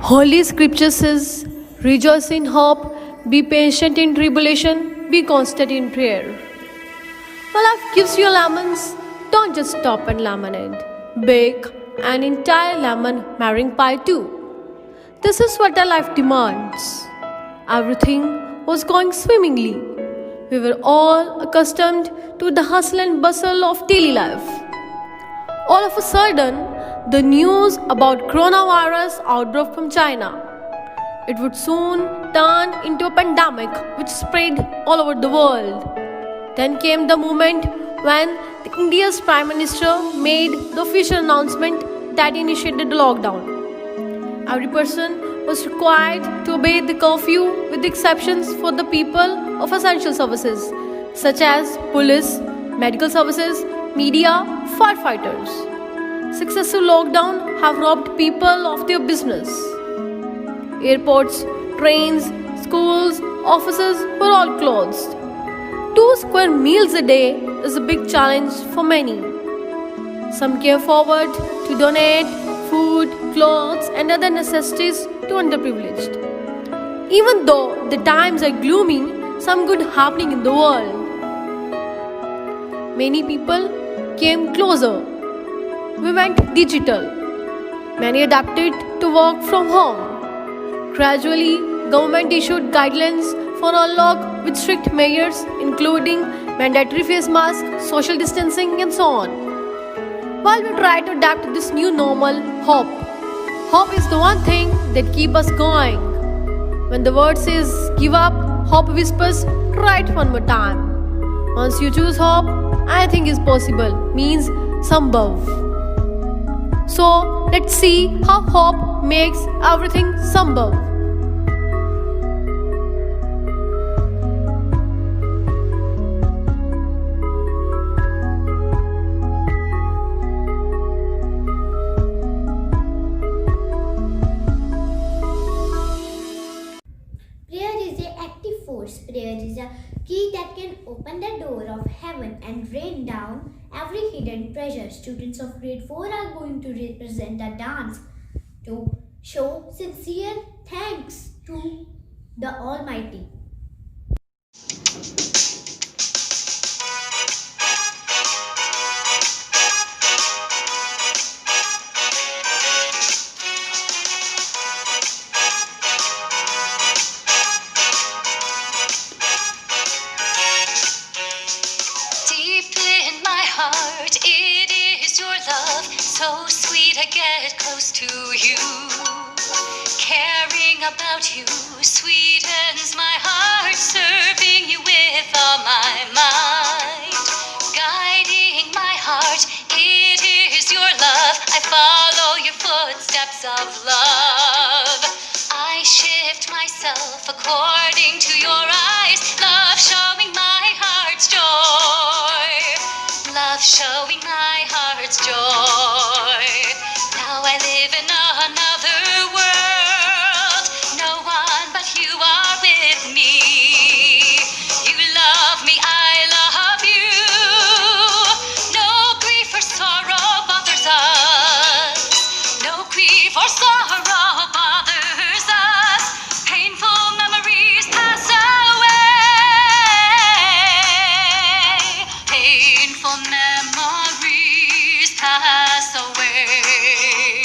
Holy Scripture says, rejoice in hope, be patient in tribulation, be constant in prayer. When life gives you lemons, don't just stop and lemonade. Bake an entire lemon meringue pie too. This is what our life demands. Everything was going swimmingly. We were all accustomed to the hustle and bustle of daily life. All of a sudden, the news about coronavirus outbreak from China. It would soon turn into a pandemic which spread all over the world. Then came the moment when India's Prime Minister made the official announcement that initiated the lockdown. Every person was required to obey the curfew with the exceptions for the people of essential services such as police, medical services, media, firefighters. Successive lockdown have robbed people of their business. Airports, trains, schools, offices were all closed. 2 square meals a day is a big challenge for many. Some came forward to donate food, clothes, and other necessities to underprivileged. Even though the times are gloomy, some good happening in the world. Many people came closer. We went digital. Many adapted to work from home. Gradually, government issued guidelines for unlock with strict measures including mandatory face masks, social distancing and so on. While we try to adapt to this new normal, hope is the one thing that keeps us going. When the word says give up, hope whispers try it one more time. Once you choose hope, anything is possible means sambhav. So let's see how hope makes everything sambhav. Prayer is an active force. Prayer is a key that can open the door of heaven and rain down every hidden treasure. Students of grade 4 are going to represent a dance to show sincere thanks to the Almighty. Heart, it is your love, so sweet I get close to you. Caring about you sweetens my heart, serving you with all my mind. Guiding my heart, it is your love, I follow your footsteps of love. I shift myself according to your eyes, love showing my heart's joy. Love showing my heart's joy. Now I live in another world. No one but you are with me. You love me, I love you. No grief or sorrow bothers us. No grief or sorrow bothers us. Painful memories pass away. Painful memories pass away.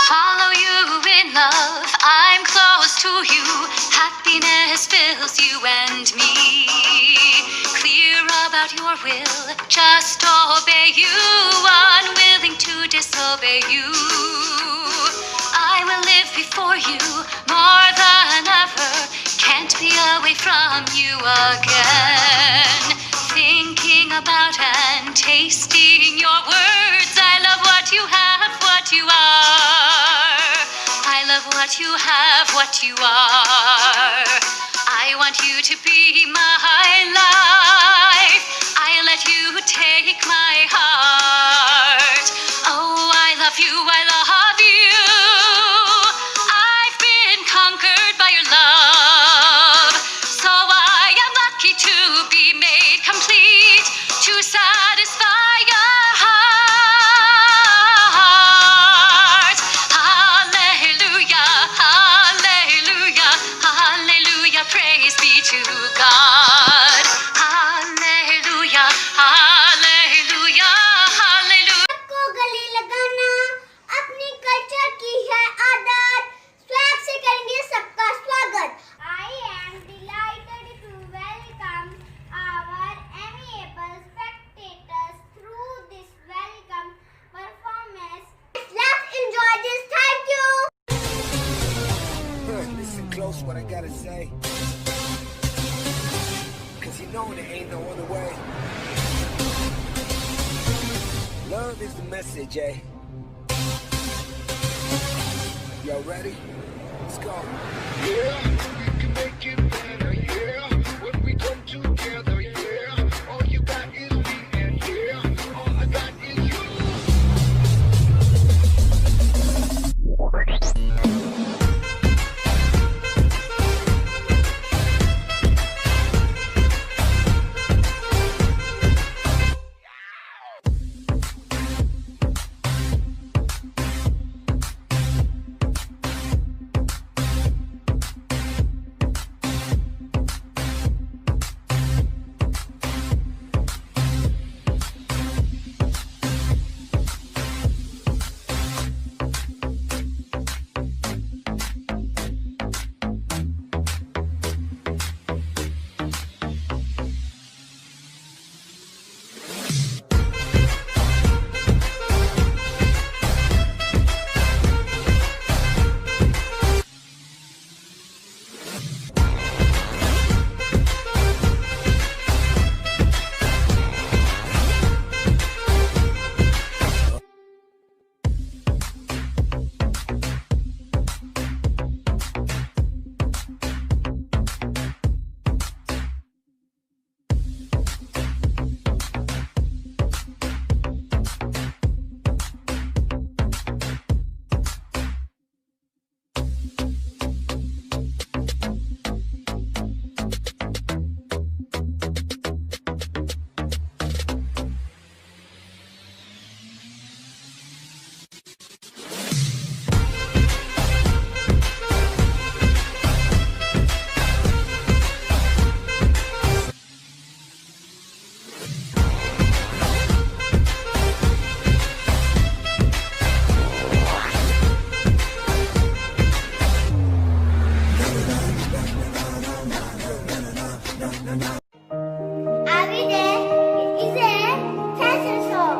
Follow you in love, I'm close to you. Happiness fills you and me. Clear about your will, just obey you. Unwilling to disobey you. I will live before you more than ever. Can't be away from you again. Thinking about and tasting your words. I love what you have, what you are. I love what you have, what you are. I want you to be my life. I let you take my heart. Oh, I love you, I love of you. I've been conquered by your love, so I am lucky to be made complete to satisfy your heart. Hallelujah, hallelujah, hallelujah, praise be to God. Hallelujah, hallelujah, hallelujah. सबको गले लगाना अपनी culture की है आदत, swag से करेंगे सबका स्वागत. I am delighted to welcome our amiable spectators through this welcome performance. Let's enjoy this. Thank you. Listen close what I gotta say, 'cause you know there ain't no other way. Love is the message, eh? Y'all ready? Let's go. Yeah, we can make it better, yeah. When we come together, yeah. All you got is me, and yeah, all I got is you. Are we there? It is a fashion show.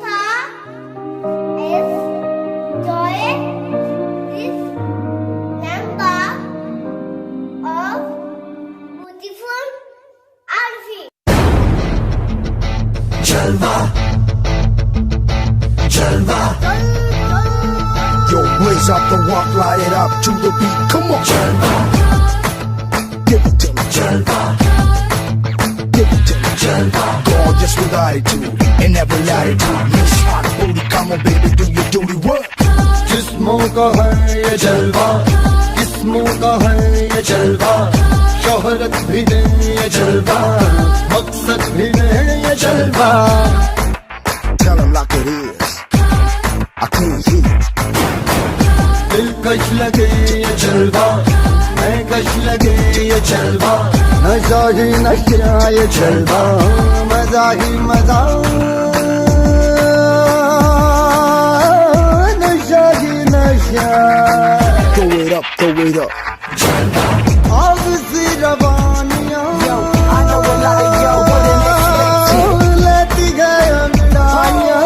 Tha is joy this langa of beautiful outfit. Jalva, Jalva. Yo, blaze up the walk, light it up to the beat. Come on, Jalva. Give it to me, Jalva. Give it to me, Jalva. Gorgeous with attitude in every latitude. Miss hot booty, come on, baby, do your duty work. जिस्मों का है ये जलवा, किस्मों का है ये जलवा, शोहरत भी दे ये जलवा, मकसद भी दे ये जलवा. Tell them like it is. I can't hear. दिलकश लगे ये जलवा, मैं कश लगे ये जलवा, नशा ही नशा ये जलवा, मजा ही मजा, नशा ही नशा. Throw it up, throw it up. आग सी रवानियां लेती गए अंगड़ाइयां,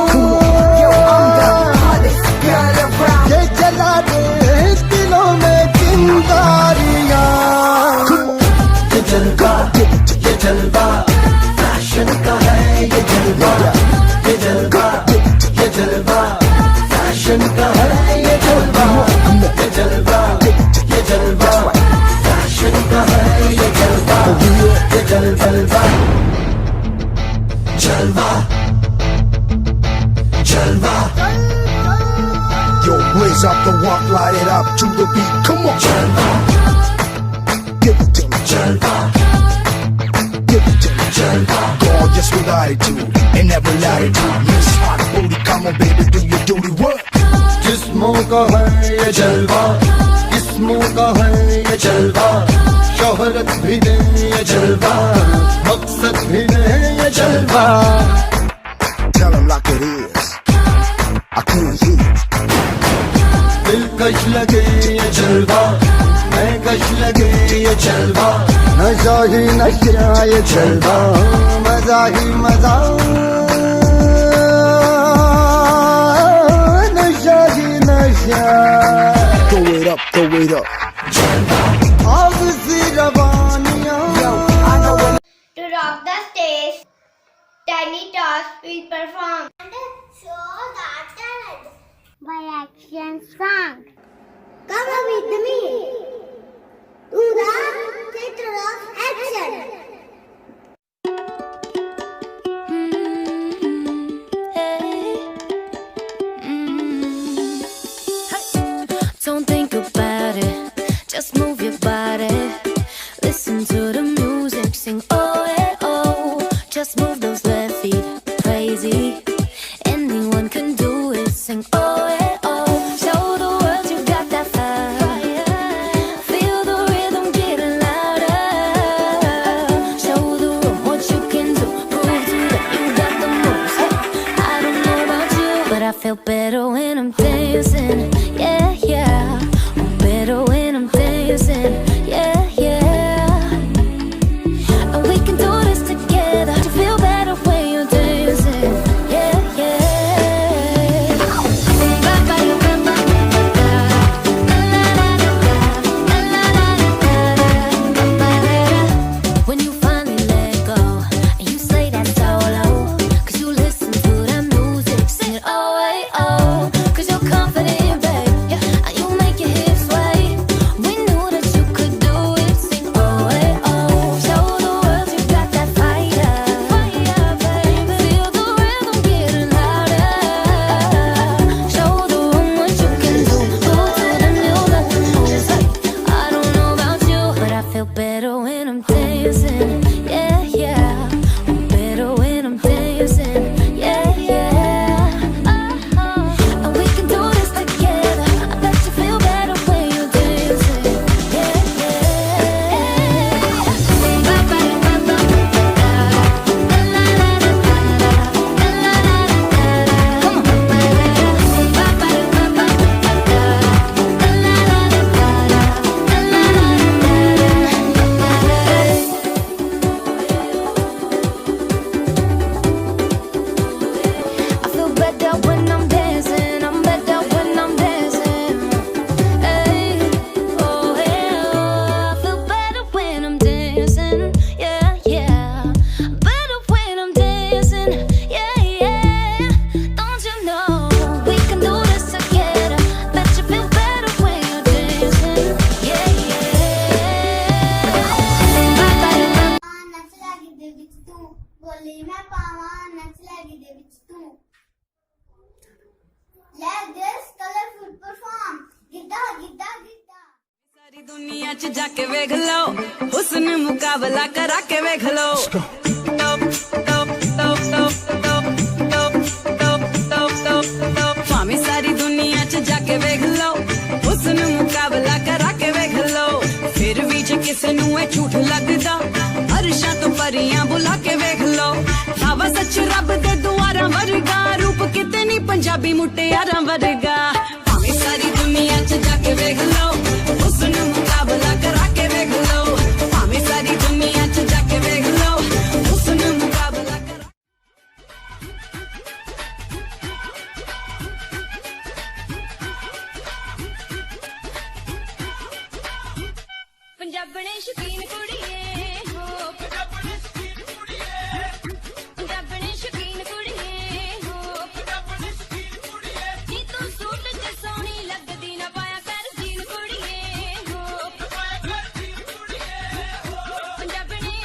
ये जला दे दिलों में चिंगारियां. ये जलवा, ये जलवा, फैशन का है ये जलवा, ये जलवा, ये जलवा, फैशन का है ये जलवा, ये जलवा, ये जलवा, फैशन का है ये जलवा, ये जलवा, जलवा. blaze up the walk, light it up to the beat. Come on, Jalva. Give it to me, Jalva. Give it to me, Jalva. Gorgeous with attitude and every latitude. Miss hot booty, come on, baby, do your duty. What? जिस्मों का है ये जलवा, जिस्मों का है ये जलवा, शोहरत भी दे ये जलवा, मकसद भी दे ये जलवा. Tell him like it is. I can't hear you. दिलकश लगे ये जलवा, मैं कश लगे ये जलवा, नशा ही नशा ये जलवा, मजा ही मजा, नशा ही नशा. Throw it up, throw it up. आग सी रवानियां. To rock the stage, Tiny Tots will perform and show their talent by action song. Come with me to the theater of action. Don't think about it, just move your body. Listen to the music, sing oh eh oh. Just move those left feet, crazy. Anyone can do it, sing oh eh oh. Show the world you got that fire. Feel the rhythm getting louder. Show the room what you can do. Prove to them you got the moves. Hey, I don't know about you, but I feel better when I'm dancing. Yeah, yeah. I'm better when I'm dancing. Yeah, yeah. And we can do this together to feel better when you're dancing. Yeah, yeah. When you finally let go and you say that solo, 'cause you listen to that music, sing it oh hey oh, 'cause you're confident, babe. Yeah, and you make your hips sway. We knew that you could do it, sing oh hey oh. Show the world you got that fire, fire, baby. Feel the rhythm getting louder. Show the room what you can do. Prove to them you got the moves. Hey, I don't know about you, but I feel better when I'm dancing. Yeah, yeah. I'm better when I'm dancing. Yeah, yeah. And we can do this together. I bet you feel better when you're dancing. Yeah, I feel better when I'm dancing. I'm better when I'm dancing. Hey, oh yeah. I feel better when I'm dancing. Yeah, yeah. Better when I'm dancing. Yeah, yeah. Don't you know we can do this together? Bet you feel better when you're dancing. Yeah, ਨੱਚ ਲੱਗੀ ਦੇ ਵਿੱਚ ਤੂੰ ਬੋਲੀ ਮੈਂ ਪਾਵਾਂ ਨੱਚ ਲੱਗੀ ਦੇ ਵਿੱਚ ਤੂੰ Let this colorful perform Giddha Giddha Giddha ਸਾਰੀ ਦੁਨੀਆ 'ਚ ਜਾ ਕੇ ਵੇਖ ਲਓ, ਹੁਸਨ ਮੁਕਾਬਲਾ ਕਰਾ ਕੇ ਵੇਖ ਲਓ. ਭਾਵੇਂ ਸਾਰੀ ਦੁਨੀਆ 'ਚ ਜਾ ਕੇ ਵੇਖ ਲਓ, ਹੁਸਨ ਮੁਕਾਬਲਾ ਕਰਾ ਕੇ ਵੇਖ ਲਓ. ਫਿਰ ਵੀ ਜੇ ਕਿਸੇ ਨੂੰ ਇਹ ਝੂਠ ਲੱਗਦਾ, ਅਰਸ਼ਾਂ ਤੋਂ ਪਰੀਆਂ ਬੁਲਾ ਕੇ ਵੇਖ ਲਓ. ਹਵਾ ਸੱਚ ਰੱਬ ਦੇ ਦੁਆਰਾਂ ਵਰਗਾ, ਰੂਪ ਕਿਤੇ ਨਹੀਂ ਪੰਜਾਬੀ ਮੁਟਿਆਰਾਂ ਵਰਗਾ. ਭਾਵੇਂ ਸਾਰੀ ਦੁਨੀਆ 'ਚ ਜਾ ਕੇ ਵੇਖ ਲਓ, ਹੁਸਨ ਮੁਕਾਬਲਾ ਕਰਾ ਕੇ ਵੇਖ ਲਓ. ਭਾਵੇਂ ਸਾਰੀ ਦੁਨੀਆ 'ਚ ਜਾ ਕੇ ਵੇਖ ਲਓ, ਹੁਸਨ ਮੁਕਾਬਲਾ ਕਰਾ. ਪੰਜਾਬਣੇ ਸ਼ੌਕੀਨ ਕੁੜੀਏ ਹੋ, ਪੰਜਾਬਣੇ ਸ਼ੌਕੀਨ ਕੁੜੀਏ ਹੋ, ਨੀ ਤੂੰ ਸੂਟ 'ਚ ਸੋਹਣੀ ਲੱਗਦੀ, ਨਾ ਪਾਇਆ ਕਰ ਜੀਨ ਕੁੜੀਏ ਹੋ, ਪੰਜਾਬਣੇ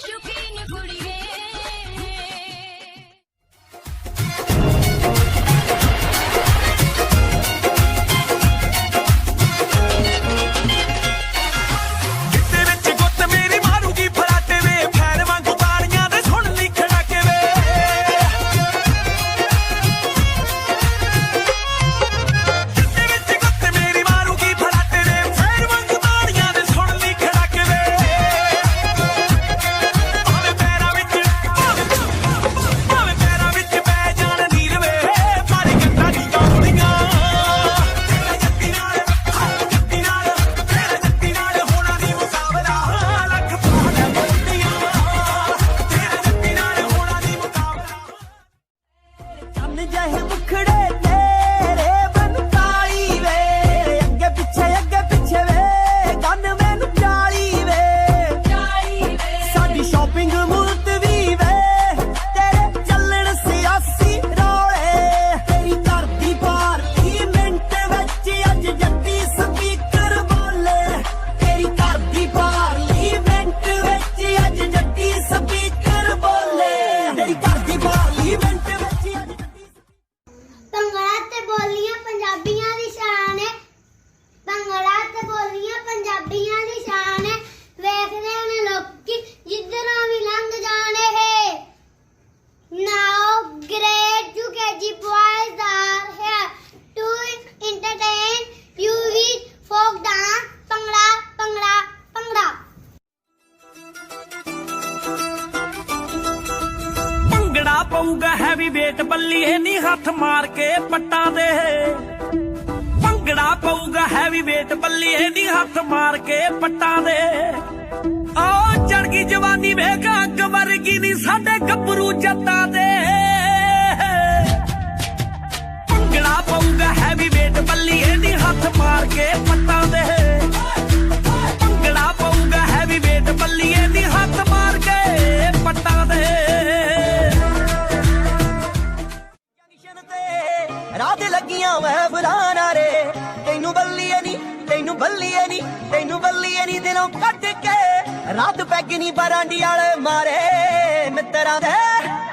ਸ਼ੌਕੀਨ ਕੁੜੀਏ. चन्न जहे मुखड़े तेरे बन काली वे अगे पिछे वे गन मैनू चाली वे साडी शॉपिंग मुलतवी वे तेरे चलन सियासी रोले तेरी घर दी पार्टी मिंट विच अज जट्टी स्पीकर बोले तेरी घर दी पार्टी मिंट विच अज जट्टी स्पीकर बोले तेरी घर दी पार्टी मिंट विच अज ਭੰਗੜਾ ਤੇ ਬੋਲੀਆਂ ਪੰਜਾਬੀਆਂ ਦੀ ਸ਼ਾਨ ਹੈ ਭੰਗੜਾ ਤੇ ਬੋਲੀਆਂ ਪੰਜਾਬੀਆਂ ਦੀ ਸ਼ਾਨ ਹੈ ਵੇਖਦੇ ਨੇ ਲੋਕੀ ਜਿੱਧਰੋਂ ਵੀ ਲੰਘ ਜਾਣੇ ਹੈ now great two KG boys are here to entertain you with folk dance bhangra bhangra bhangra bhangra ਪਊਗਾ ਹੈਵੀ ਵੇਟ ਬੱਲੀਏ ਨੀ ਹੱਥ ਮਾਰ ਕੇ ਪੱਟਾਂ ਦੇ ਭੰਗੜਾ ਪਊਗਾ ਹੈਵੀ ਵੇਟ ਬੱਲੀਏ ਨੀ ਹੱਥ ਮਾਰ ਕੇ ਪੱਟਾਂ ਦੇ ਓ ਚੜ ਗਈ ਜਵਾਨੀ ਵੇਖ ਅੱਗ ਵਰਗੀ ਨੀ ਸਾਡੇ ਗੱਭਰੂ ਜੱਟਾਂ ਦੇ ਭੰਗੜਾ ਪਊਗਾ ਹੈਵੀ ਵੇਟ ਬੱਲੀਏ ਨੀ ਹੱਥ ਮਾਰ ਕੇ ਪੱਟਾਂ ਦੇ ਭੰਗੜਾ ਪਊਗਾ ਹੈਵੀ ਵੇਟ ਬੱਲੀਏ ਨੀ ਹੱਥ ਮਾਰ ਕੇ ਪੱਟਾਂ ਦੇ ਰਾਤ ਲੱਗੀਆਂ ਮੈਂ ਬੁਲਾਣਾ ਰੇ ਤੈਨੂੰ ਬੱਲੀਏ ਨੀ ਤੈਨੂੰ ਬੱਲੀਏ ਨੀ ਤੈਨੂੰ ਬੱਲੀਏ ਨੀ ਦਿਨੋਂ ਕੱਢ ਕੇ ਰਾਤ ਪੈਗ ਨੀ ਬਰਾਂਡੀ ਵਾਲੇ ਮਾਰੇ ਮਿੱਤਰਾਂ ਦੇ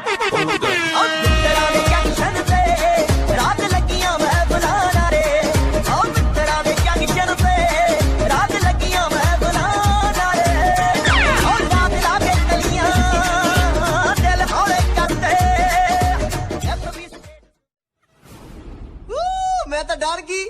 ਉਹ ਮਿੱਤਰਾਂ ਦੇ ਜੰਗਸ਼ਨ ਤੇ ਰਾਤ ਲੱਗੀਆਂ ਮੈਂ ਬੁਲਾਣਾ ਰੇ ਉਹ ਮਿੱਤਰਾਂ ਦੇ ਜੰਗਸ਼ਨ ਤੇ ਰਾਤ ਲੱਗੀਆਂ ਮੈਂ ਬੁਲਾਣਾ ਰੇ ਉਹ ਰਾਤ ਲਾ ਕੇ ਕਲੀਆਂ ਦਿਲ ਹੌਲੇ ਕਰਦੇ मैं तो डर गई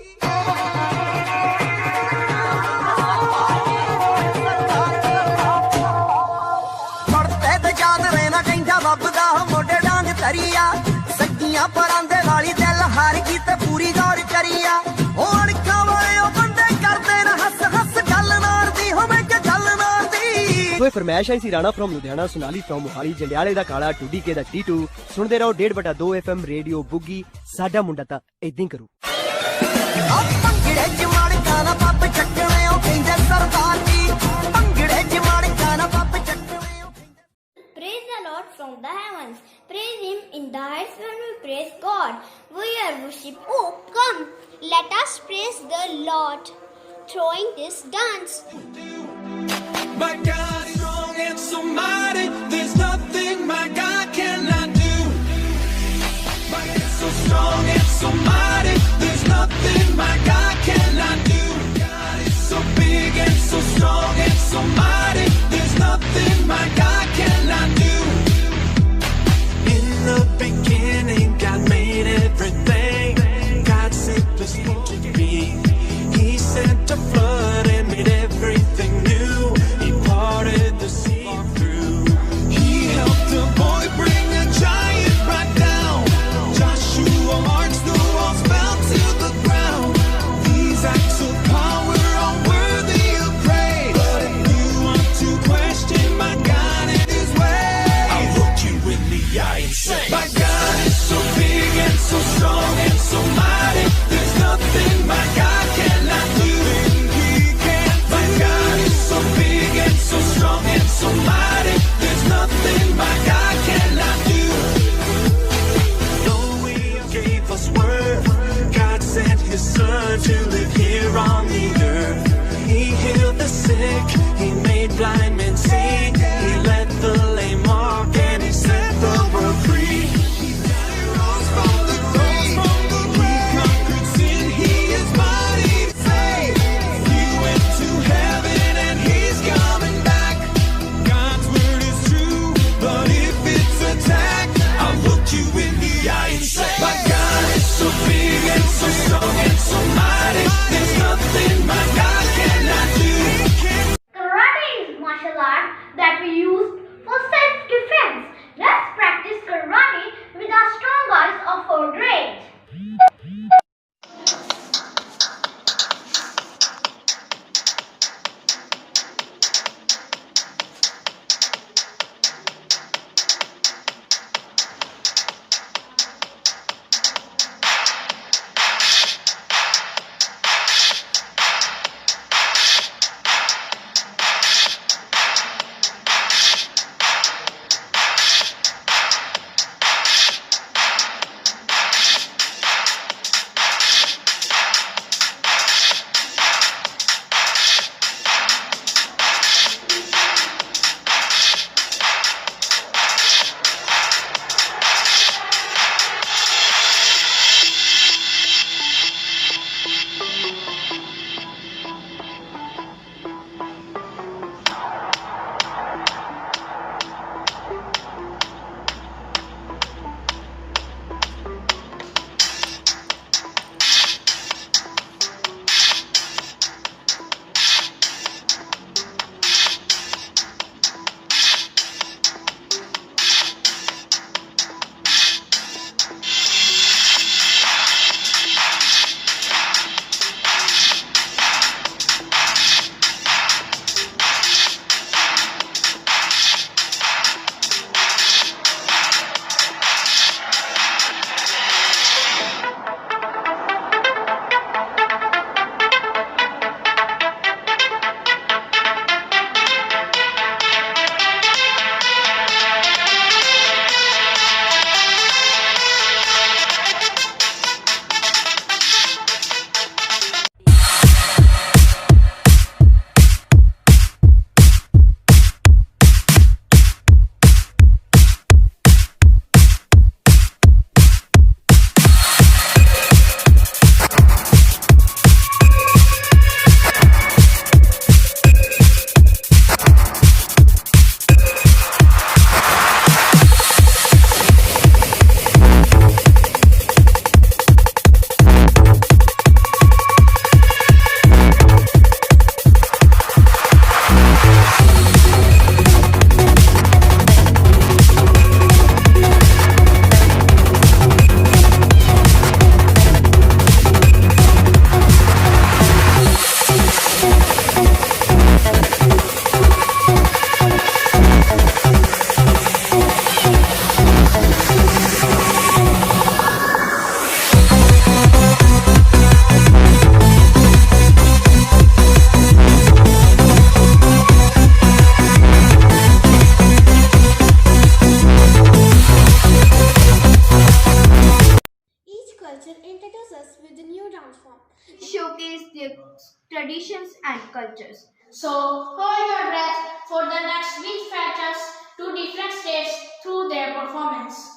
मुड़ते तो याद रहना कहता बब दा मोढे डांग तरिया सगियां परांदे वाली दिल हार गई ते पूरी गौर करिया ओ अणखा वाले ओ बंदे करदे न हस हस गल मारदी होवे कि गल मारदी कोई फरमाइश आई सी राणा फ्रॉम लुधियाना, सोनाली फ्रॉम मोहाली, जंडियाले दा काला, टूडी के दा टीटू। सुनते रहो 1.5/2 FM रेडियो बुगी। साडा मुंडा तां इदां ही करू। ਭੰਗੜੇ ਚ ਮਾੜਕਾ ਨਾ ਪੱਪ ਚੱਕਣੇ ਉਹ ਕਹਿੰਦੇ ਸਰਦਾਰ ਜੀ ਭੰਗੜੇ ਚ ਮਾੜਕਾ ਨਾ ਪੱਪ ਚੱਕਣੇ ਉਹ Praise the Lord from the heavens. Praise Him in the heights when we praise God. We are worship. Oh, come, let us praise the Lord. Throwing this dance. My God is strong and so mighty. There's nothing my God cannot do. My God is so strong and so mighty. There's nothing my God cannot do. God is so big and so strong and so mighty. There's nothing my God cannot do. In the beginning, God made everything. God simply spoke to me. He sent a flood and made everything new. He parted the sea through. He helped a boy bring a giant right down. Joshua marched, the walls fell to the ground. These acts of power are worthy of praise. But if you want to question my God and His way, I'll look you in the eye and say, my God is so big and so strong and so mighty. There's nothing my God cannot do. My God is so big and so strong and so mighty. There's nothing my God cannot do. Though He gave us word, God sent His Son to live here on the earth. He healed the sick, He made blind men see. He let the lame walk and He set the world free. He rose from the grave, He conquered sin. He is mighty to save. He went to heaven and He's coming back. God's word is true, but if it's attacked, I'll look you in the eye and say, my God is so big and so strong and so mighty. a new dance form, showcase their traditions and cultures. So, hold your breath for the next week fetch us to different states through their performance.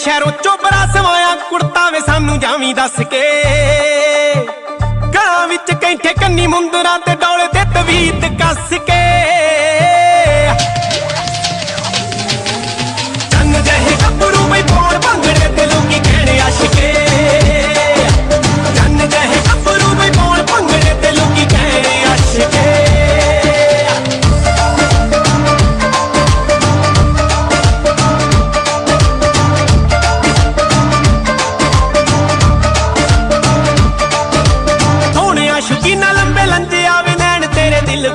शहरों चोबरा सवाया कुर्ता वे सानू Xavi दस के गलां विच कैंठे कन्नी मुंदरा ते डोले ते तवीत कस के चन्न जहे गब्बरू में पौड़ भंगड़े ते लोकी कहने आशिके चन्न जहे गब्बरू में पौड़ भंगड़े ते लोकी कहने आशिके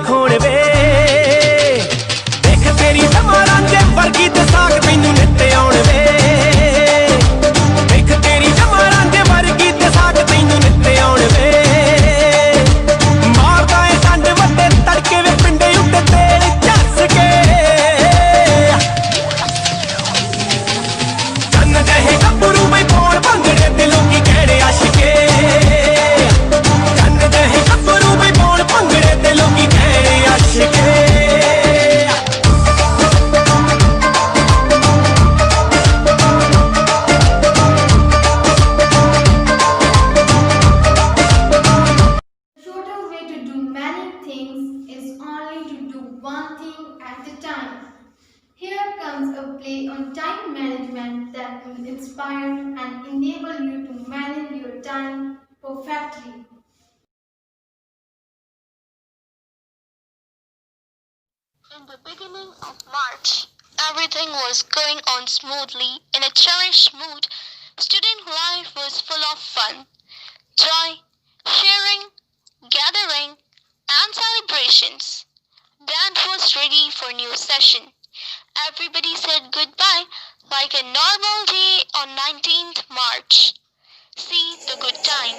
खोड़ वे देख तेरी जमारांजे वर्गी ते साग तैनू नित्ते आउण वे देख तेरी जमारांजे वर्गी ते साग तैनू नित्ते आउण वे मारदा ए डंड वड्डे तड़के वे पिंडे उत्ते तेल झस के चन्न जहे गब्बरू में पौड़ भंगड़े ते लोकी कहड़े आशिके चन्न जहे गब्बरू में पौड़ भंगड़े ते लोकी time management that will inspire and enable you to manage your time perfectly. In the beginning of March, everything was going on smoothly. In a cherished mood, student life was full of fun, joy, sharing, gathering, and celebrations. Band was ready for new session. Everybody said goodbye like a normal day on 19th March. See the good time.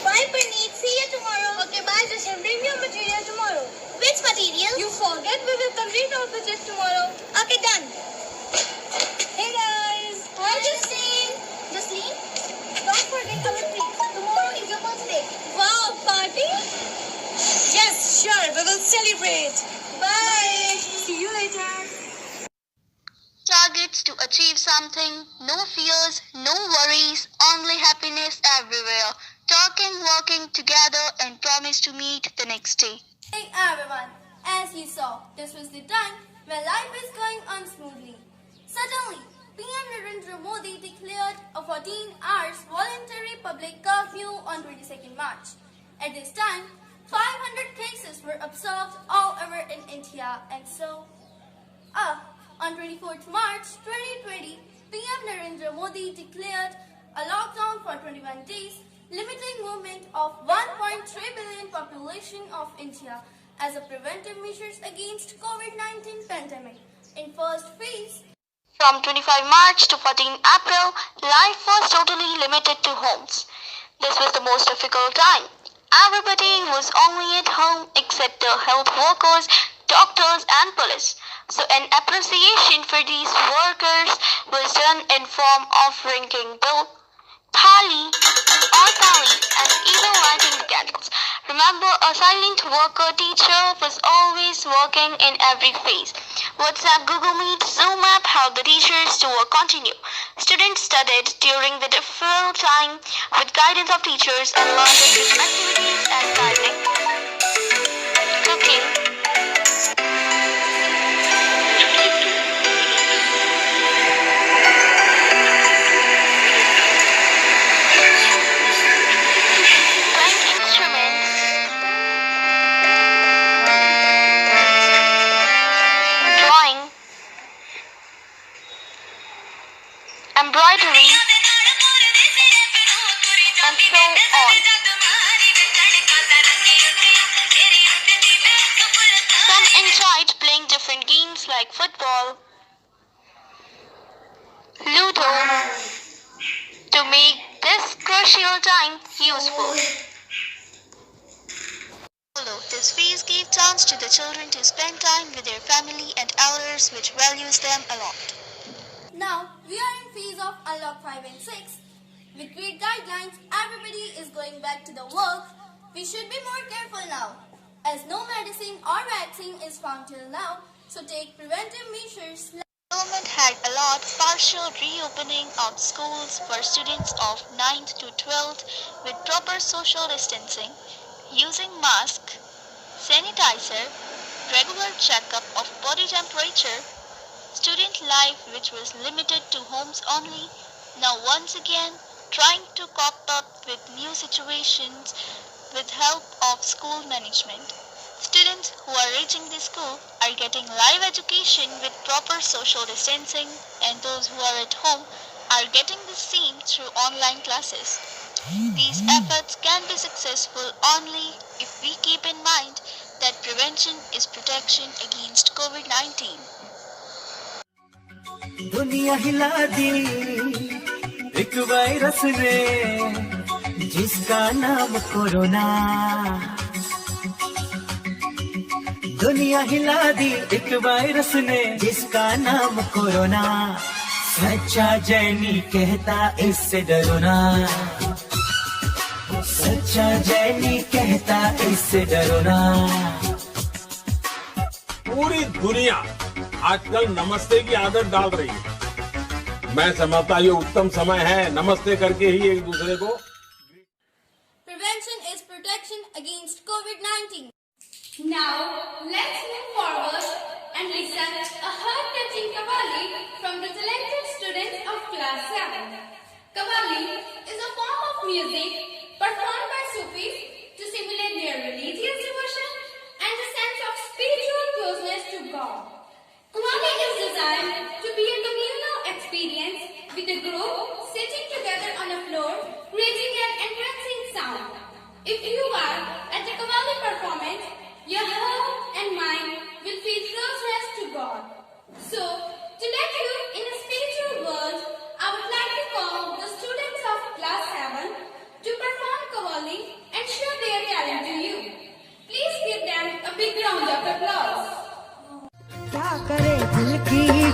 Bye, Praneet. See you tomorrow. Okay, bye, Jashan. Bring your material tomorrow. Which material? You forget. We will complete our project tomorrow. Okay, done. Hey, guys. Hi, Jasleen. Jasleen, don't forget our treat. Tomorrow is your birthday. Wow, party? Yes, sure. We will celebrate. Bye. See you later. Targets to achieve something, no fears, no worries, only happiness everywhere. Talking, working together and promise to meet the next day. Hey everyone, as you saw, this was the time when life is going on smoothly. Suddenly, PM Narendra Modi declared a 14 hours voluntary public curfew on 22nd March. At this time, 500 cases were observed all over in India, and so, on 24th March 2020, PM Narendra Modi declared a lockdown for 21 days, limiting movement of 1.3 billion population of India as a preventive measures against COVID-19 pandemic. In first phase, From 25 March to 14 April, life was totally limited to homes. This was the most difficult time. Everybody was only at home except the health workers, doctors and police. So an appreciation for these workers was done in form of ringing bell, thali or tali, and even lighting the candles. Remember, a silent worker teacher was always working in every phase. WhatsApp, Google Meet, Zoom app helped the teachers to work continue. Students studied during the difficult time with guidance of teachers and learned different activities and typing, cooking, playing instruments, drawing, embroidery, and so on. Some enjoyed playing different games like football, Ludo, to make this crucial time useful. This phase gave chance to the children to spend time with their family and elders, which values them a lot. now we are in phase of Unlock 5 and 6. With great guidelines, everybody is going back to the work. We should be more careful now, as no medicine or vaccine is found till now, so take preventive measures. Government had allowed partial reopening of schools for students of 9th to 12th with proper social distancing, using mask, sanitizer, regular checkup of body temperature, student life which was limited to homes only, now once again trying to cope up with new situations with help of school management. Students who are reaching the school are getting live education with proper social distancing, and those who are at home are getting the same through online classes. These efforts can be successful only if we keep in mind that prevention is protection against COVID-19. दुनिया हिला दी एक virus ने जिसका नाम corona दुनिया हिला दी एक virus ने जिसका नाम कोरोना सच्चा जैनी कहता इससे डरो ना सच्चा जैनी कहता इससे डरो ना पूरी दुनिया आजकल नमस्ते की आदत डाल रही है। मैं समझता ये उत्तम समय है नमस्ते करके ही एक दूसरे को। Prevention is protection against COVID-19. Now, let's move forward and listen a heart-touching Qawwali from the talented students of Class 7. Qawwali is a form of music performed by Sufis to simulate their religious devotion and a sense of spiritual closeness to God. Qawwali is designed to be a communal experience with a group sitting together on a floor, creating an entrancing sound. If you are at a Qawwali performance, your heart and mind will feel closeness to God. So, to let you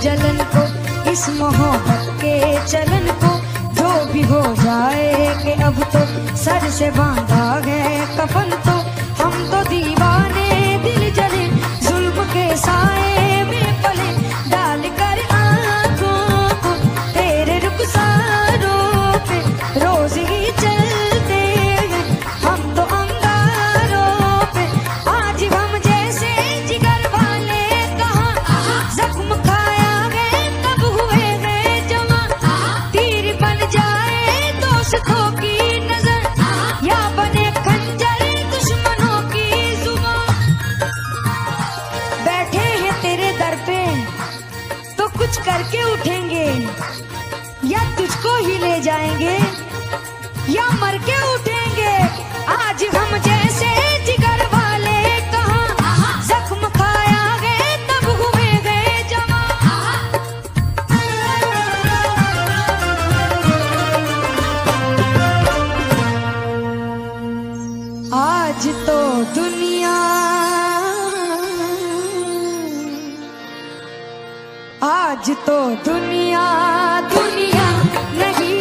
जलन को, इस मोहब्बत के चलन को, जो भी हो जाए कि अब तो सर से बांधा है कफन तो, हम तो दीवाने दिल जले जुल्म के साए में पले, डाल कर आंखों को तेरे रुखसारों पे रोज ही चलते हैं हम तो अंगारों पे। आज हम जैसे जिगर वाले कहाँ जख्म खाया है तब हुए हैं जवां, तीर बन जाए दोस्तों की नजर या बने खंजर दुश्मनों की जुबान। बैठे हैं तेरे दर पे तो कुछ करके उठेंगे, या तुझको ही ले जाएंगे या मर के उठेंगे। आज हम जैसे जिगर वाले कहाँ जख्म खाया है तब हुए गए जवां। आज तो दुनिया, आज तो दुनिया दुनिया नहीं,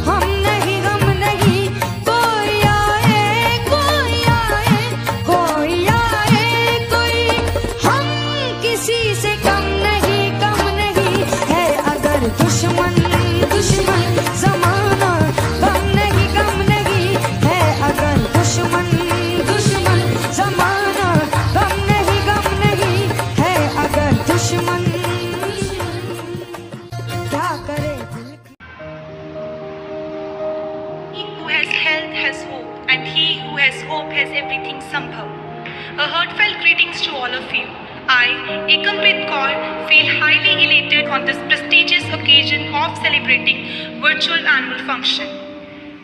हम नहीं गम नहीं, कोई आए कोई आए कोई आए कोई, हम किसी से कम नहीं है अगर दुश्मन दुश्मन जमाना, गम नहीं है अगर दुश्मन दुश्मन जमाना, गम नहीं है अगर दुश्मन क्या करे। He who has health has hope, and he who has hope has everything somehow. A heartfelt greetings to all of you. I, Ekampreet Kaur, feel highly elated on this prestigious occasion of celebrating virtual annual function.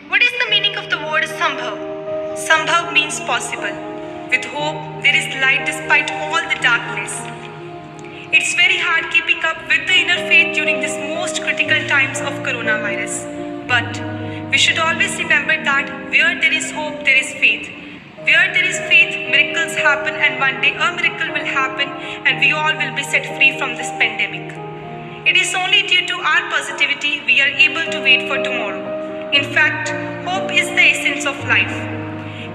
What is the meaning of the word Sambhav? Sambhav means possible. With hope, there is light despite all the darkness. It's very hard keeping up with the inner faith during this most critical times of coronavirus. But we should always remember that where there is hope, there is faith. Where there is faith, miracles happen, and one day a miracle will happen and we all will be set free from this pandemic. It is only due to our positivity we are able to wait for tomorrow. In fact, hope is the essence of life.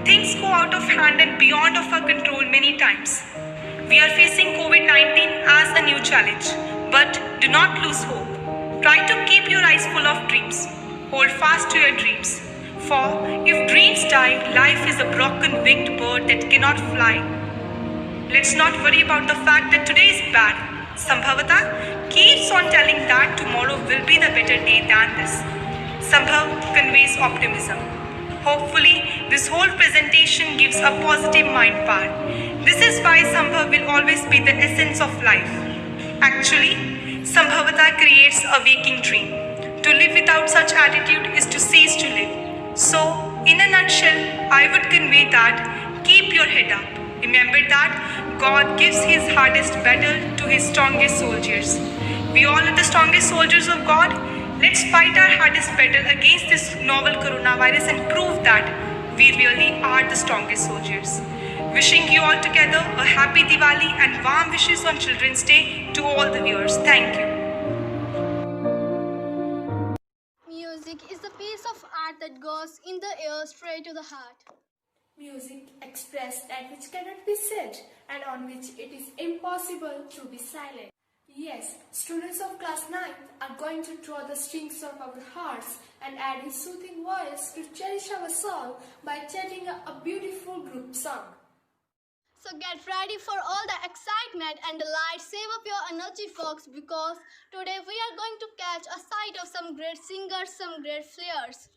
Things go out of hand and beyond of our control many times. We are facing COVID-19 as a new challenge, but do not lose hope. Try to keep your eyes full of dreams. Hold fast to your dreams. For if dreams die, life is a broken winged bird that cannot fly. Let's not worry about the fact that today is bad. Sambhavata keeps on telling that tomorrow will be the better day than this. Sambhav conveys optimism. Hopefully, this whole presentation gives a positive mind power. This is why Sambhav will always be the essence of life. Actually, Sambhavata creates a waking dream. To live without such attitude is to cease to live. So, in a nutshell, I would convey that keep your head up. Remember that God gives His hardest battle to His strongest soldiers. We all are the strongest soldiers of God. Let's fight our hardest battle against this novel coronavirus and prove that we really are the strongest soldiers. Wishing you all together a happy Diwali and warm wishes on Children's Day to all the viewers. Thank you. Music is a piece of art that goes in the ear straight to the heart. Music expresses that which cannot be said and on which it is impossible to be silent. Yes, students of class 9th are going to draw the strings of our hearts and add a soothing voice to cherish our soul by chanting a beautiful group song. So get ready for all the excitement and delight. Save up your energy, folks, because today we are going to catch a sight of some great singers, some great players.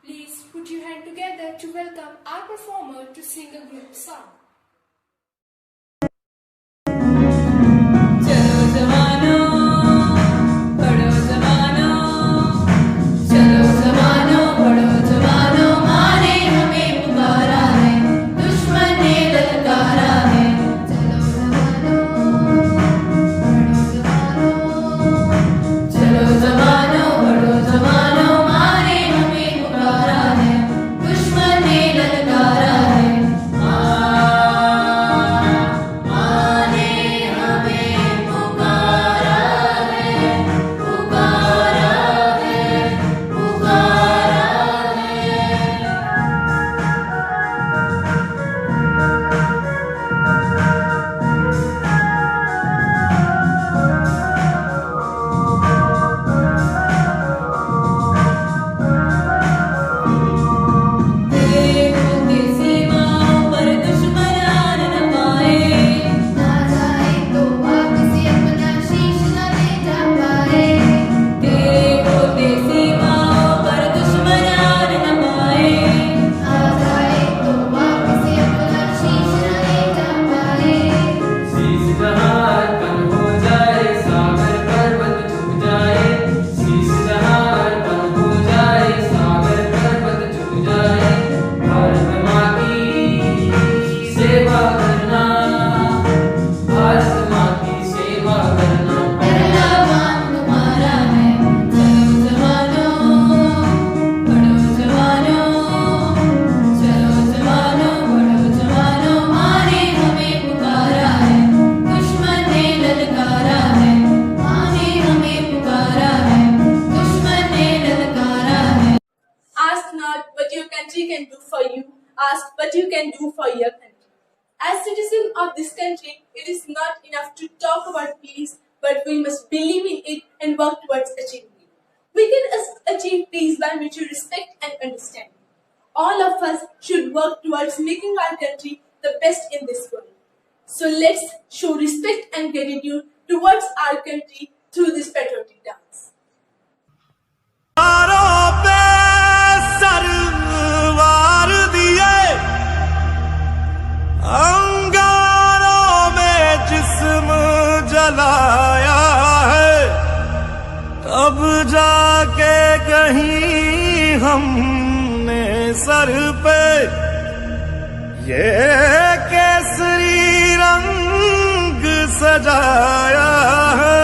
Please put your hand together to welcome our performer to sing a group song. दुश्मन ने ललकारा है asked what you can do for your country. As citizens of this country, it is not enough to talk about peace, but we must believe in it and work towards achieving it. We can achieve peace by mutual respect and understanding. All of us should work towards making our country the best in this world. So let's show respect and gratitude towards our country through this patriotic dance. Sarwar दिए अंगारों में जिस्म जलाया है, तब जाके कहीं हमने सर पे ये केसरी रंग सजाया है।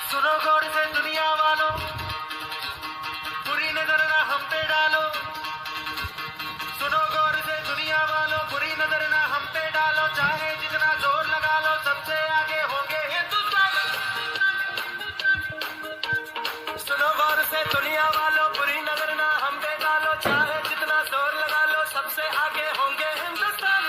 सुनो गौर से दुनिया वालों, बुरी नजर ना हम पे डालो। सुनो गौर से दुनिया वालों, बुरी नजर ना हम पे डालो। चाहे जितना जोर लगा लो, सबसे आगे होंगे हिंदुस्तान। सुनो गौर से दुनिया वालों, बुरी नजर ना हम पे डालो। चाहे जितना जोर लगा लो, सबसे आगे होंगे हिंदुस्तान।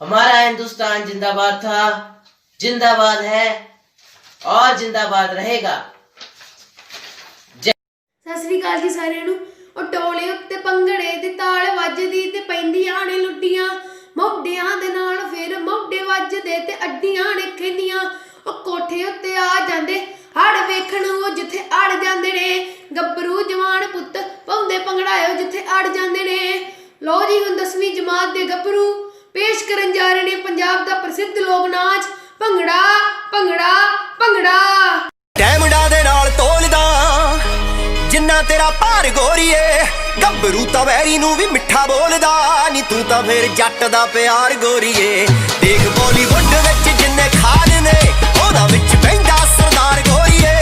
हमारा हिंदुस्तान जिंदाबाद था, जिंदाबाद है और जिंदाबाद रहेगा। सत श्री अकाल जी सारिਆਂ ਨੂੰ ਉਹ ਟੋਲੇ ਉੱਤੇ ਭੰਗੜੇ ਦੀ ਤਾਲ ਵੱਜਦੀ ਤੇ ਪੈਂਦੀਆਂ ਨੇ ਲੁੱਡੀਆਂ ਮੋਢਿਆਂ ਦੇ ਨਾਲ ਫਿਰ ਮੋਢੇ ਵੱਜਦੇ ਤੇ ਅੱਡੀਆਂ ਨੇ ਖੇਂਦੀਆਂ ਉਹ ਕੋਠੇ ਉੱਤੇ ਆ ਜਾਂਦੇ ਹੜ ਵੇਖਣ ਉਹ ਜਿੱਥੇ ਅੜ ਜਾਂਦੇ ਨੇ ਗੱਭਰੂ ਜਵਾਨ ਪੁੱਤ ਪਾਉਂਦੇ ਭੰਗੜਾਇਓ ਜਿੱਥੇ ਅੜ ਜਾਂਦੇ ਨੇ ਲੋ ਜੀ ਹੁਣ 10ਵੀਂ ਜਮਾਤ ਦੇ ਗੱਭਰੂ ਪੇਸ਼ ਕਰਨ ਜਾ ਰਹੇ ਨੇ ਪੰਜਾਬ ਦਾ ਪ੍ਰਸਿੱਧ ਲੋਕ ਨਾਚ ਭੰਗੜਾ ਭੰਗੜਾ ਭੰਗੜਾ ਡੈਮੰਡਾਂ ਦੇ ਨਾਲ ਤੋਲਦਾ ਜਿੰਨਾ ਤੇਰਾ ਭਾਰ ਗੋਰੀਏ ਗੱਭਰੂ ਤਾਂ ਵੈਰੀ ਨੂੰ ਵੀ ਮਿੱਠਾ ਬੋਲਦਾ ਨੀ ਤੂੰ ਤਾਂ ਫੇਰ ਜੱਟ ਦਾ ਪਿਆਰ ਗੋਰੀਏ ਦੇਖ ਬਾਲੀਵੁੱਡ ਵਿੱਚ ਜਿੰਨੇ ਖਾਨ ਨੇ ਉਹਦਾ ਵਿੱਚ ਬਹਿੰਦਾ ਸਰਦਾਰ ਗੋਰੀਏ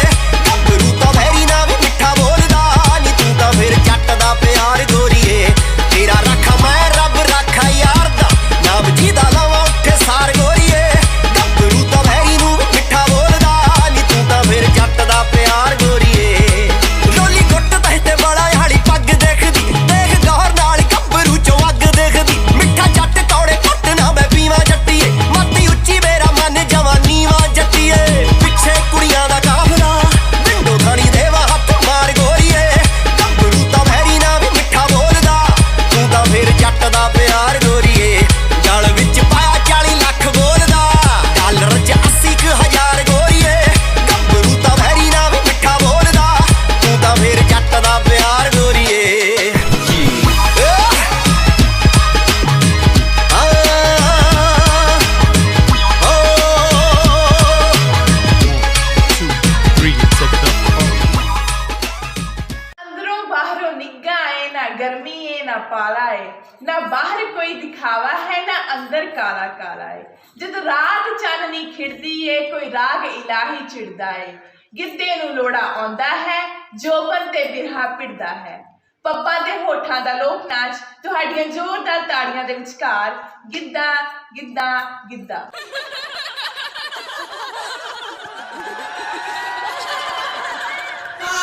ਗੱਭਰੂ ਤਾਂ ਵੈਰੀ ਨਾਲ ਵੀ ਮਿੱਠਾ ਬੋਲਦਾ ਨੀ ਤੂੰ ਤਾਂ ਫੇਰ ਜੱਟ ਦਾ ਪਿਆਰ ਗੋਰੀਏ ਤੇਰਾ ਰੱਖਾ ਮੈਂ ਰੱਬ ਰੱਖਾ ਯਾਰ ਦਾ ਨਾਮ ਜਿਹਦਾ ਲਾਵਾਂ ਉੱਥੇ ਸਾਰ ਗੋਰੀਏ ਗੱਭਰੂ ਤਾਂ ਵੈਰੀ ਨੂੰ ਵੀ ਮਿੱਠਾ ਬੋਲਦਾ ਨੀ ਤੂੰ ਤਾਂ ਫੇਰ ਜੱਟ ਦਾ ਪਿਆਰ ਗੋਰੀਏ ਰੋਲੀ ਗੁੱਟ ਤੇ ਬੜਾ ਹਾਲੀ ਪੱਗ ਦੇਖਦੀ ਦੇਖ ਗੌਰ ਨਾਲ ਗੱਭਰੂ ਚੋਂ ਅੱਗ ਦੇਖਦੀ ਮਿੱਠਾ ਜੱਟ ਕੌੜੇ ਘੁੱਟ ਨਾ ਮੈਂ ਪੀਵਾਂ ਜੱਟੀਏ ਮਾਤੀ ਉੱਚੀ ਮੇਰਾ ਮਨ ਜਵਾਨੀ ਵਾਂ ਜੱਟੀਏ ਪਿੱਛੇ ਕੁੜੀਆਂ ਦਾ ਕਾਫਲਾ ਵਿੰਡੋ ਥਾਣੀ ਦੇਵਾ ਹੱਥ ਮਾਰ ਗੋਰੀਏ ਗੱਭਰੂ ਤਾਂ ਵੈਰੀ ਨਾ ਵੀ ਮਿੱਠਾ ਬੋਲਦਾ ਤੂੰ ਤਾਂ ਫੇਰ ਜੱਟ ਦਾ ਪਿਆਰ ਗੋਰੀਏ ਗਲ ਵਿੱਚ ਪਾਇਆ 40 ਲੱਖ ਬੋਲਦਾ ਡਾਲਰ 'ਚ 80,000 ਗੋਰੀਏ ਗੱਭਰੂ ਤਾਂ ਵੈਰੀ ਨਾ ਵੀ ਮਿੱਠਾ ਬੋਲਦਾ ਤੂੰ ਤਾਂ ਫੇਰ ਜੱਟ ਦਾ ਪਿਆਰ ਗੋਰੀਏ अंदरों बाहरों निग्गा है ना गर्मी है ना पाला है ना बाहर कोई दिखावा है ना अंदर काला काला है जद रात चाननी खिड़दी है कोई राग इलाही चिड़दा है ਗਿੱਧੇ ਨੂੰ ਲੋੜਾ ਆਉਂਦਾ ਹੈ ਜੋਬਨ ਤੇ ਬਿਰਹਾ ਪਿੜਦਾ ਹੈ ਪੱਬਾਂ ਦੇ ਹੋਠਾਂ ਦਾ ਲੋਕ ਨਾਚ ਤੁਹਾਡੀਆਂ ਜ਼ੋਰਦਾਰ ਤਾੜੀਆਂ ਦੇ ਵਿਚਕਾਰ ਗਿੱਧਾ ਗਿੱਧਾ ਗਿੱਧਾ Bye.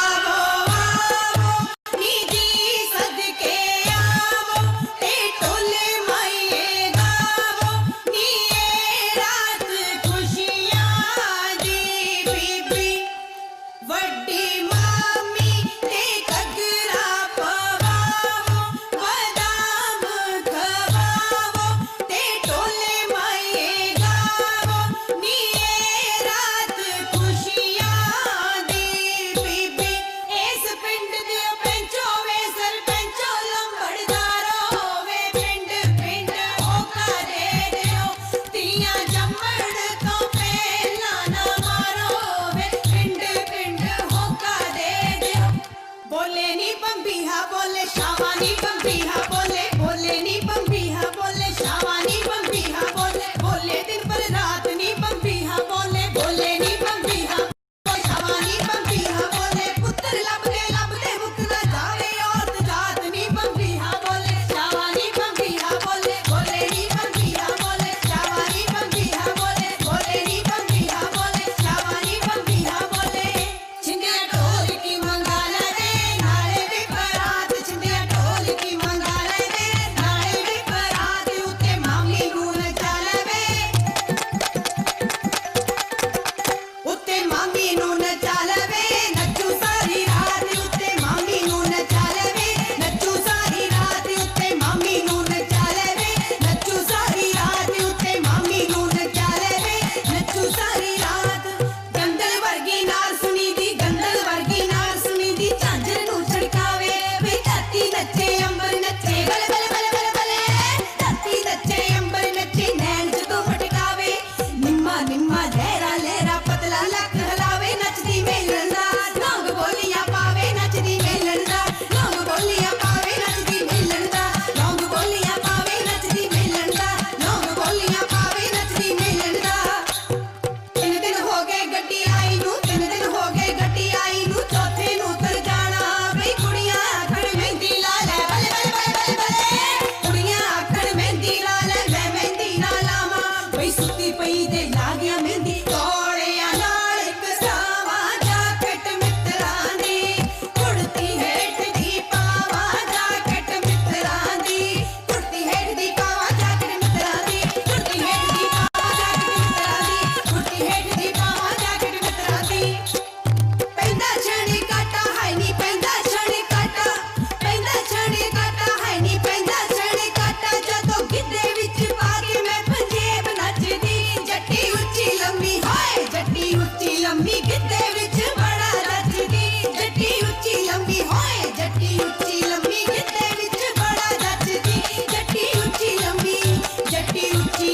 ਲੰਮੀ ਗਿੱਧੇ ਵਿੱਚ ਬੜਾ ਰੱਜਦੀ ਜੱਟੀ ਉੱਚੀ ਲੰਮੀ ਹੋਏ ਜੱਟੀ ਉੱਚੀ ਲੰਮੀ ਗਿੱਧੇ ਵਿੱਚ ਬੜਾ ਰੱਜਦੀ ਜੱਟੀ ਉੱਚੀ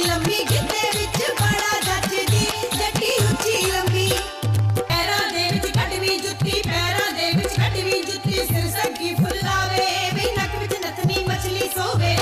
ਲੰਮੀ ਗਿੱਧੇ ਵਿੱਚ ਬੜਾ ਰੱਜਦੀ ਜੱਟੀ ਉੱਚੀ ਲੰਮੀ ਪੈਰਾਂ ਦੇ ਵਿੱਚ ਕੱਢਵੀਂ ਜੁੱਤੀ ਪੈਰਾਂ ਦੇ ਵਿੱਚ ਕੱਢਵੀਂ ਜੁੱਤੀ ਸਿਰ ਸੱਗੀ ਫੁੱਲਾਵੇ ਵੀ ਨੱਕ ਵਿੱਚ ਨੱਥਨੀ ਮਛਲੀ ਸੋਵੇ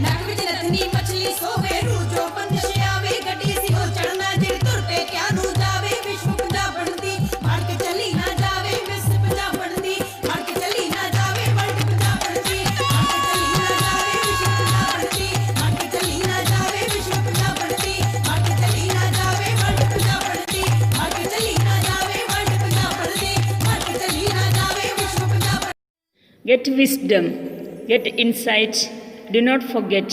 ਨੱਕ ਵਿੱਚ ਨੱਥਨੀ ਮਛਲੀ ਸੋਵੇ ਰੂਜੋ ਪੰਛੀਆਵੇ ਗੱਡੀ ਸੀ ਉਹ ਚੜਨਾ ਜਿਹੜੀ ਤੁਰ ਪੇ ਕਿਆ ਨੂੰ ਜਾਵੇ ਵਿਸ਼ਵ ਪੰਜਾਬਣ ਦੀ ਮੜ ਕੇ ਚਲੀ ਨਾ ਜਾਵੇ ਮਿਸ ਪੰਜਾਬਣ ਦੀ ਮੜ ਕੇ ਚਲੀ ਨਾ ਜਾਵੇ ਵਰਲਡ ਪੰਜਾਬਣ ਦੀ ਮੜ ਕੇ ਚਲੀ ਨਾ ਜਾਵੇ ਵਿਸ਼ਵ ਪੰਜਾਬਣ ਦੀ ਮੜ ਕੇ ਚਲੀ ਨਾ ਜਾਵੇ ਵਿਸ਼ਵ ਪੰਜਾਬਣ ਦੀ ਮੜ ਕੇ ਚਲੀ ਨਾ ਜਾਵੇ ਵਰਲਡ ਪੰਜਾਬਣ ਦੀ ਮੜ ਕੇ ਚਲੀ ਨਾ ਜਾਵੇ ਵਰਲਡ ਪੰਜਾਬਣ ਦੀ ਮੜ ਕੇ ਚਲੀ ਨਾ ਜਾਵੇ ਵਿਸ਼ਵ ਪੰਜਾਬਣ Get wisdom, get insight. Do not forget,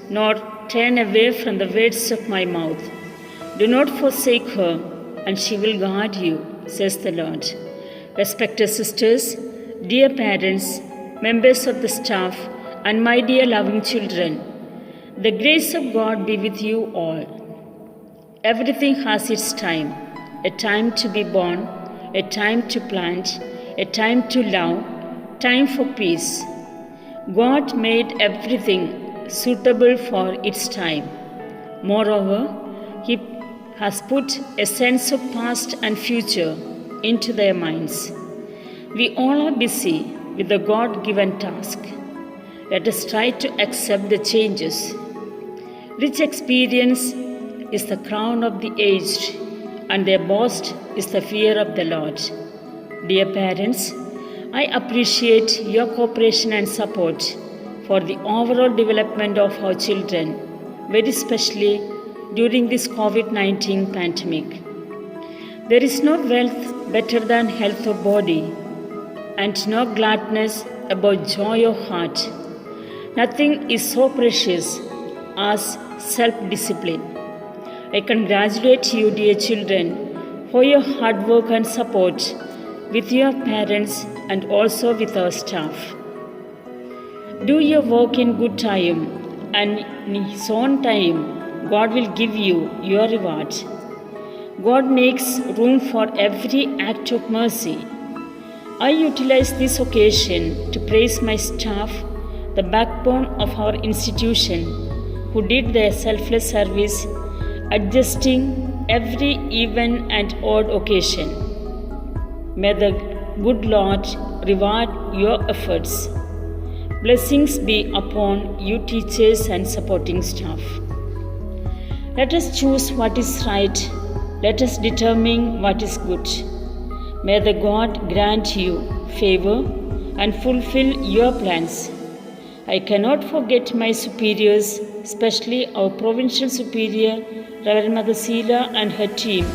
nor turn away from the words of my mouth. Do not forsake her, and she will guard you, says the Lord. Respected sisters, dear parents, members of the staff, and my dear loving children, the grace of God be with you all. Everything has its time, a time to be born, a time to plant, a time to love, time for peace. God made everything suitable for its time. Moreover, He has put a sense of past and future into their minds. We all are busy with the God-given task. Let us try to accept the changes. Rich experience is the crown of the aged, and their boast is the fear of the Lord. Dear parents, I appreciate your cooperation and support for the overall development of our children, very especially during this COVID-19 pandemic. There is no wealth better than health of body, and no gladness about joy of heart. Nothing is so precious as self-discipline. I congratulate you, dear children, for your hard work and support with your parents and also with our staff. Do your work in good time, and in His own time, God will give you your reward. God makes room for every act of mercy. I utilize this occasion to praise my staff, the backbone of our institution, who did their selfless service, adjusting every even and odd occasion. May the good Lord reward your efforts. Blessings be upon you teachers and supporting staff. Let us choose what is right. Let us determine what is good. May the God grant you favor and fulfill your plans. I cannot forget my superiors, especially our provincial superior, Reverend Mother Sheila and her team,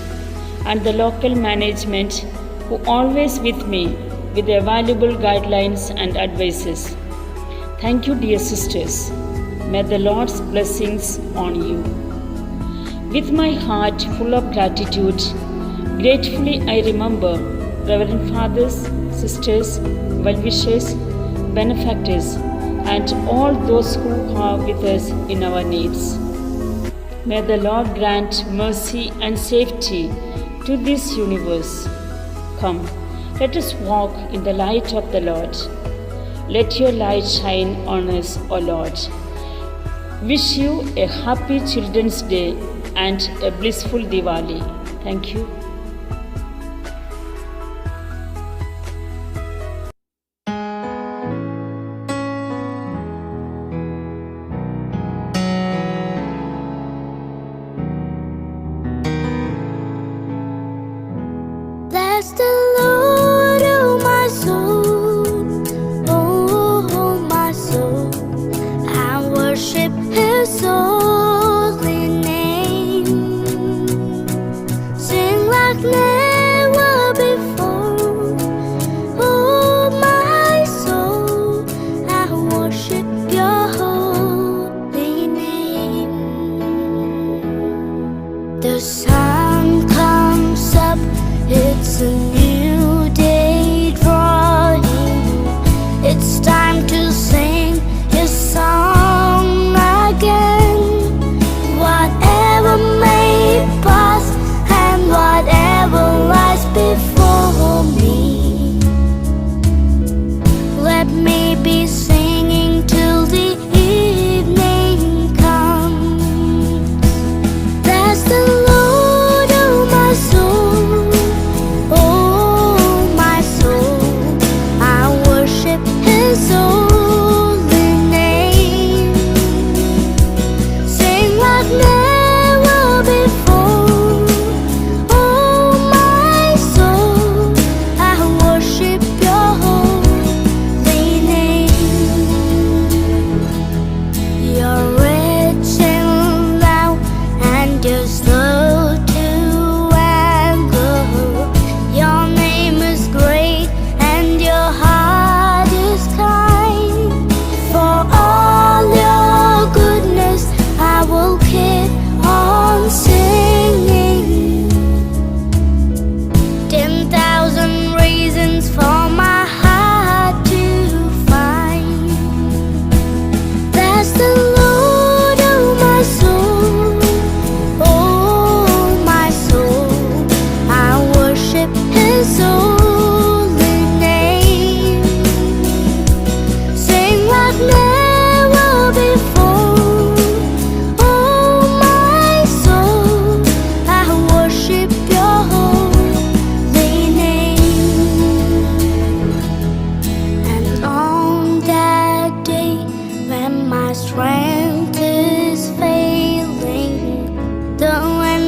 and the local management who always with me with their valuable guidelines and advices. Thank you, dear sisters. May the Lord's blessings on you. With my heart full of gratitude, gratefully I remember Reverend Fathers, Sisters, well-wishers, benefactors, and all those who are with us in our needs. May the Lord grant mercy and safety to this universe. Come, let us walk in the light of the Lord. Let your light shine on us, O Lord. Wish you a happy Children's Day and a blissful Diwali. Thank you. Bless the Lord, oh my soul, oh my soul, and worship His holy name. Sing like never before, oh my soul, and worship Your holy name. The sun comes up, it's a new day drawing. It's time to sing His song again. Whatever may pass and whatever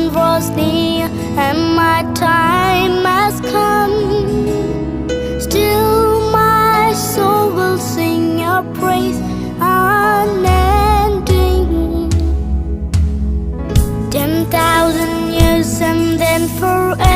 end was near and my time has come. Still my soul will sing your praise unending. 10,000 years and then forever.